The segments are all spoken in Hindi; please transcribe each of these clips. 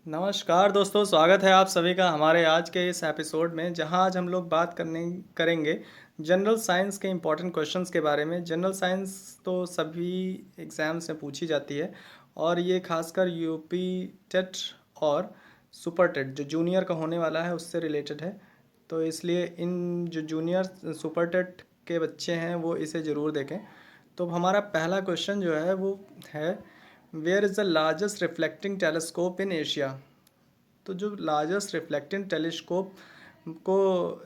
नमस्कार दोस्तों, स्वागत है आप सभी का हमारे आज के इस एपिसोड में, जहां आज हम लोग बात करने करेंगे जनरल साइंस के इम्पोर्टेंट क्वेश्चंस के बारे में। जनरल साइंस तो सभी एग्ज़ाम्स में पूछी जाती है और ये खासकर यूपी टेट और सुपर टेट जो जूनियर का होने वाला है उससे रिलेटेड है। तो इसलिए इन जो जूनियर सुपर टेट के बच्चे हैं वो इसे ज़रूर देखें। तो हमारा पहला क्वेश्चन जो है वो है, where is the largest reflecting telescope in Asia. तो जो लार्जेस्ट रिफ्लेक्टिंग टेलीस्कोप को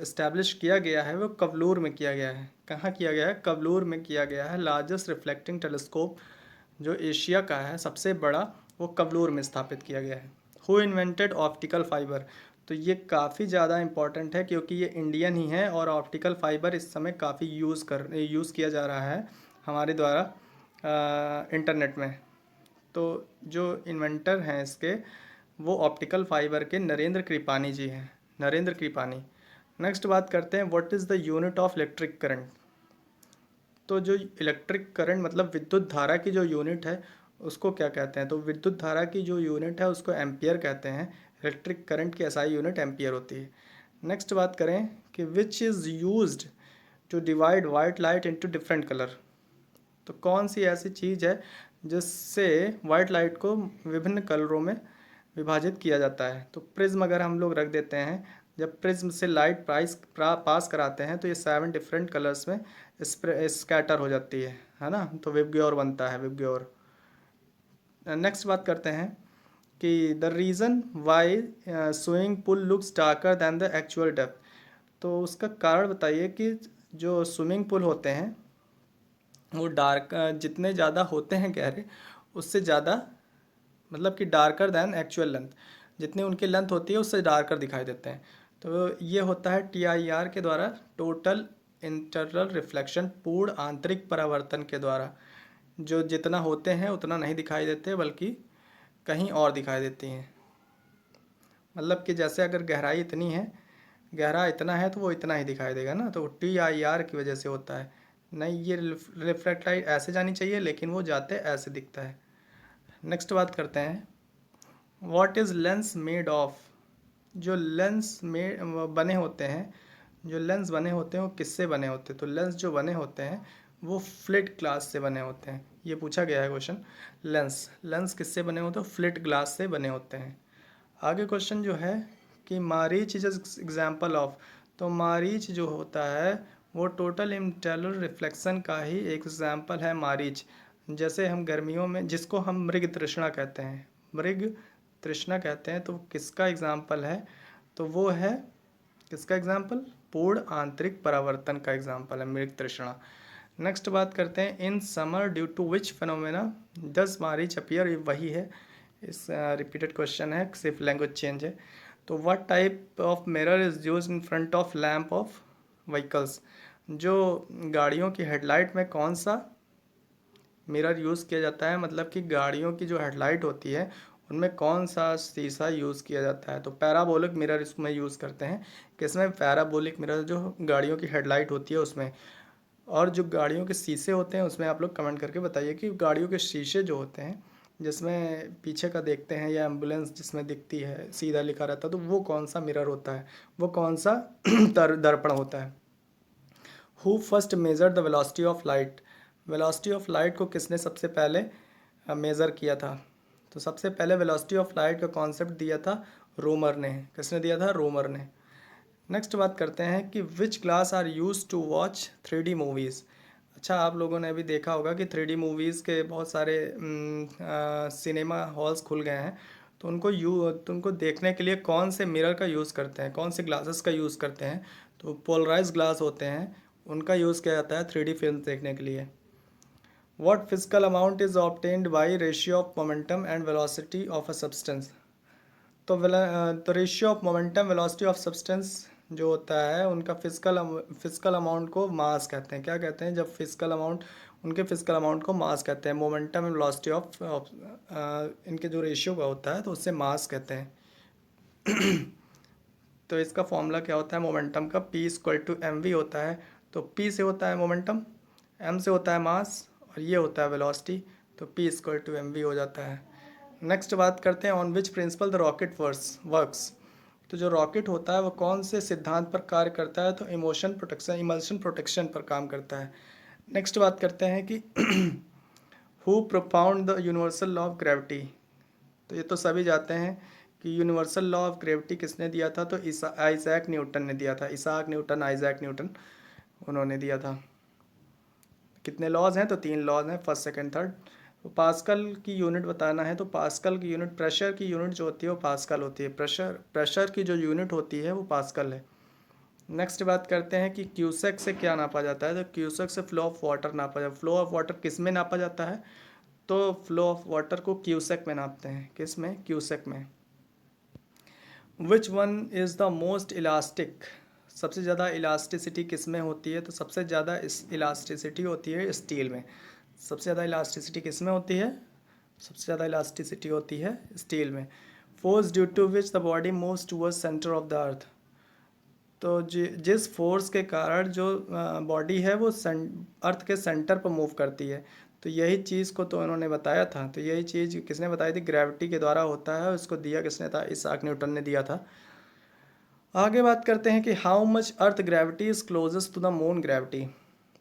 इस्टेब्लिश किया गया है वो कवलूर में किया गया है। कहाँ किया गया है? कवलूर में किया गया है। लार्जेस्ट रिफ्लेक्टिंग टेलीस्कोप जो एशिया का है सबसे बड़ा, वो कवलूर में स्थापित किया गया है। Who invented optical fibre. तो ये काफ़ी ज़्यादा इम्पॉर्टेंट है क्योंकि ये इंडियन ही है और ऑप्टिकल फाइबर इस समय काफ़ी यूज़ किया जा रहा है हमारे द्वारा इंटरनेट में। तो जो इन्वेंटर हैं इसके, वो ऑप्टिकल फाइबर के नरेंद्र कृपानी जी हैं। नरेंद्र कृपानी। नेक्स्ट बात करते हैं, what is the unit of electric current. तो जो इलेक्ट्रिक करंट मतलब विद्युत धारा की जो यूनिट है उसको क्या कहते हैं? तो विद्युत धारा की जो यूनिट है उसको एम्पियर कहते हैं। इलेक्ट्रिक करंट की एसआई यूनिट एम्पियर होती है। नेक्स्ट बात करें कि which is used to divide white light into different colour. तो कौन सी ऐसी चीज़ है जिससे वाइट लाइट को विभिन्न कलरों में विभाजित किया जाता है? तो प्रिज्म अगर हम लोग रख देते हैं, जब प्रिज्म से लाइट पास कराते हैं तो ये 7 डिफरेंट कलर्स में स्कैटर हो जाती है ना। तो विबग्योर बनता है, विबग्योर। नेक्स्ट बात करते हैं कि the reason why swimming pool looks darker than the actual depth. तो उसका कारण बताइए कि जो स्विमिंग पूल होते हैं वो डार्क जितने ज़्यादा होते हैं गहरे, उससे ज़्यादा मतलब कि डार्कर दैन एक्चुअल लेंथ, जितनी उनकी लेंथ होती है उससे डार्कर दिखाई देते हैं। तो ये होता है TIR के द्वारा, टोटल इंटरनल रिफ्लेक्शन, पूर्ण आंतरिक परावर्तन के द्वारा। जो जितना होते हैं उतना नहीं दिखाई देते बल्कि कहीं और दिखाई देती हैं। मतलब कि जैसे अगर गहराई इतनी है, गहरा इतना है तो वो इतना ही दिखाई देगा ना। तो TIR की वजह से होता है। नहीं, ये रिफ्लेक्ट लाइट ऐसे जानी चाहिए लेकिन वो जाते ऐसे दिखता है। नेक्स्ट बात करते हैं, what is lens made of. जो लेंस में बने होते हैं, जो लेंस बने होते हैं वो किससे बने होते हैं? तो लेंस जो बने होते हैं वो फ्लिट ग्लास से बने होते हैं। ये पूछा गया है क्वेश्चन। लेंस लेंस किससे बने होते हैं? फ्लिट ग्लास से बने होते हैं। आगे क्वेश्चन जो है कि मारीच इज एग्जाम्पल ऑफ। तो मारीच जो होता है वो टोटल इंटेलर रिफ्लेक्शन का ही एक एग्जाम्पल है मारीच। जैसे हम गर्मियों में जिसको हम मृग तृष्णा कहते हैं, मृग तृष्णा कहते हैं, तो किसका एग्जाम्पल है? तो वो है किसका एग्जाम्पल? पूर्ण आंतरिक परावर्तन का एग्जाम्पल है मृग तृष्णा। नेक्स्ट बात करते हैं, in summer due to which phenomena does mirage appear. ये वही है, इस रिपीटेड क्वेश्चन है, सिर्फ लैंग्वेज चेंज है। तो what type of mirror is use in front of lamp of vehicles. जो गाड़ियों की हेडलाइट में कौन सा मिरर यूज़ किया जाता है? मतलब कि गाड़ियों की जो हेडलाइट होती है उनमें कौन सा शीशा यूज़ किया जाता है? तो पैराबोलिक मिरर इसमें यूज़ करते हैं। किसमें? पैराबोलिक मिरर जो गाड़ियों की हेडलाइट होती है उसमें। और जो गाड़ियों के शीशे होते हैं उसमें आप लोग कमेंट करके बताइए कि गाड़ियों के शीशे जो होते हैं जिसमें पीछे का देखते हैं या एम्बुलेंस जिसमें दिखती है सीधा लिखा रहता है, तो वो कौन सा मिरर होता है? वो कौन सा दर्पण होता है? Who first measure the velocity of light. Velocity of light को किसने सबसे पहले मेज़र किया था? तो सबसे पहले वेलोसिटी ऑफ लाइट का कॉन्सेप्ट दिया था रोमर ने। किसने दिया था? रोमर ने। नेक्स्ट बात करते हैं कि which glass are use to watch 3D movies. अच्छा, आप लोगों ने भी देखा होगा कि 3D मूवीज़ के बहुत सारे सिनेमा हॉल्स खुल गए हैं। तो उनको देखने के लिए कौन से मिरर का यूज़ करते हैं, कौन से ग्लासेस का यूज़ करते हैं? तो पोलराइज ग्लास होते हैं, उनका यूज़ किया जाता है 3D फिल्म देखने के लिए। What physical amount is obtained by ratio of momentum and velocity of a substance. तो ratio of momentum velocity of substance जो होता है उनका फिजिकल अमाउंट को मास कहते हैं। क्या कहते हैं? जब फिजिकल अमाउंट, उनके फिजिकल अमाउंट को मास कहते हैं। मोमेंटम एंड वेलोसिटी ऑफ इनके जो रेशियो का होता है तो उससे मास कहते हैं। तो इसका फॉर्मूला क्या होता है मोमेंटम का? P=mv होता है। तो P से होता है मोमेंटम, M से होता है मास और ये होता है वेलोसिटी। तो P=mv हो जाता है। नेक्स्ट बात करते हैं on which principle the rocket works. तो जो रॉकेट होता है वो कौन से सिद्धांत पर कार्य करता है, तो इमल्शन प्रोटेक्शन पर काम करता है। नेक्स्ट बात करते हैं कि who प्रोपाउंड the universal law of gravity. तो ये तो सभी जानते हैं कि यूनिवर्सल लॉ ऑफ ग्रेविटी किसने दिया था, तो आइजैक न्यूटन ने दिया था। आइजैक न्यूटन उन्होंने दिया था। कितने लॉज हैं, तो 3 लॉज हैं, फर्स्ट सेकंड थर्ड। तो पास्कल की यूनिट बताना है, तो पास्कल की यूनिट, प्रेशर की यूनिट जो होती है वो पास्कल होती है। प्रेशर की जो यूनिट होती है वो पास्कल है। नेक्स्ट बात करते हैं कि क्यूसेक से क्या नापा जाता है, तो क्यूसेक से फ्लो ऑफ वाटर नापा जाता है। फ्लो ऑफ वाटर किस में नापा जाता है, तो फ्लो ऑफ वाटर को क्यूसेक में नापते हैं। किस में, क्यूसेक में। Which one is the most elastic. सबसे ज़्यादा इलास्टिसिटी किस में होती है, तो सबसे ज़्यादा इलास्टिसिटी होती है स्टील में। सबसे ज़्यादा इलास्टिसिटी किस में होती है, सबसे ज़्यादा इलास्टिसिटी होती है स्टील में। Force due to which the body moves towards centre of the earth. तो जिस फोर्स के कारण जो बॉडी है वो अर्थ के सेंटर पर मूव करती है, तो यही चीज़ को तो इन्होंने बताया था। तो यही चीज़ किसने बताई थी, ग्रेविटी के द्वारा होता है। उसको दिया किसने था, आइजैक न्यूटन ने दिया था। आगे बात करते हैं कि how much earth gravity is closest to the moon gravity.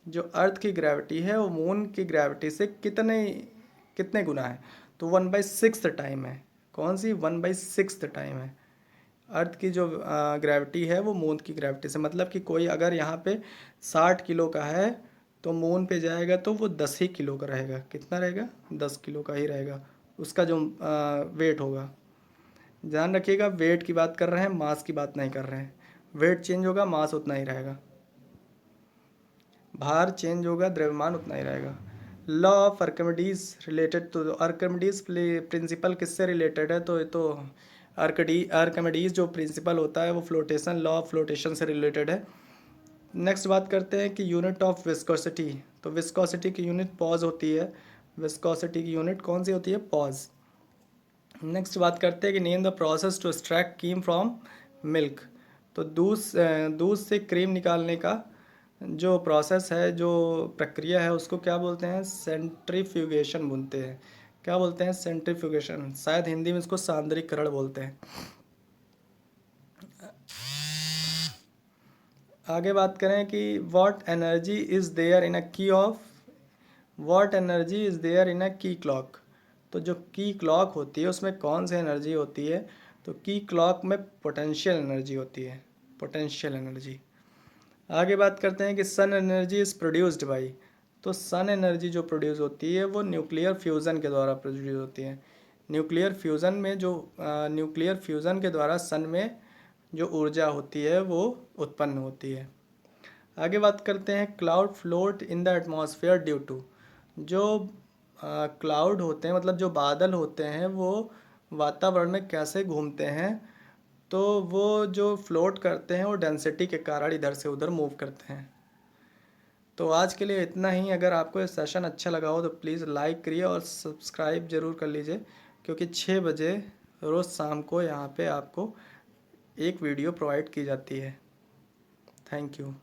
जो अर्थ की ग्रेविटी है वो मून की ग्रेविटी से कितने कितने गुना है, तो 1/6 टाइम है। कौन सी, 1/6 टाइम है। अर्थ की जो ग्रेविटी है वो मून की ग्रेविटी से, मतलब कि कोई अगर यहाँ पे 60 किलो का है तो मून पे जाएगा तो वो 10 ही किलो का रहेगा। कितना रहेगा, 10 किलो का ही रहेगा उसका जो वेट होगा। ध्यान रखिएगा, वेट की बात कर रहे हैं, मास की बात नहीं कर रहे हैं। वेट चेंज होगा, मास उतना ही रहेगा। भार चेंज होगा, द्रव्यमान उतना ही रहेगा। लॉ ऑफ आर्किमिडीज रिलेटेड, तो आर्किमिडीज प्रिंसिपल किससे रिलेटेड है, तो ये तो आर्किमिडीज जो प्रिंसिपल होता है वो फ्लोटेशन, लॉ ऑफ फ्लोटेशन से रिलेटेड है। नेक्स्ट बात करते हैं कि यूनिट ऑफ विस्कोसिटी। तो विस्कोसिटी की यूनिट पॉज होती है। विस्कोसिटी की यूनिट कौन सी होती है, पॉज। नेक्स्ट बात करते हैं कि name the process to extract cream from milk. तो दूध से क्रीम निकालने का जो प्रोसेस है, जो प्रक्रिया है, उसको क्या बोलते हैं, सेंट्रीफ्यूगेशन बोलते हैं। क्या बोलते हैं, सेंट्रीफ्यूगेशन। शायद हिंदी में इसको सांद्रीकरण बोलते हैं। आगे बात करें कि what energy is there in a key of, what energy is there in a key clock. तो जो की क्लॉक होती है उसमें कौन सी एनर्जी होती है, तो की क्लॉक में पोटेंशियल एनर्जी होती है, पोटेंशियल एनर्जी। आगे बात करते हैं कि sun energy is produced by. तो सन एनर्जी जो प्रोड्यूस होती है वो न्यूक्लियर फ्यूज़न के द्वारा प्रोड्यूस होती है। न्यूक्लियर फ्यूज़न में जो न्यूक्लियर फ्यूज़न के द्वारा सन में जो ऊर्जा होती है वो उत्पन्न होती है। आगे बात करते हैं cloud float in the atmosphere due to. जो क्लाउड होते हैं, मतलब जो बादल होते हैं, वो वातावरण में कैसे घूमते हैं, तो वो जो फ्लोट करते हैं वो डेंसिटी के कारण इधर से उधर मूव करते हैं। तो आज के लिए इतना ही। अगर आपको ये सेशन अच्छा लगा हो तो प्लीज़ लाइक करिए और सब्सक्राइब ज़रूर कर लीजिए, क्योंकि 6 बजे रोज़ शाम को यहाँ पे आपको एक वीडियो प्रोवाइड की जाती है। Thank you.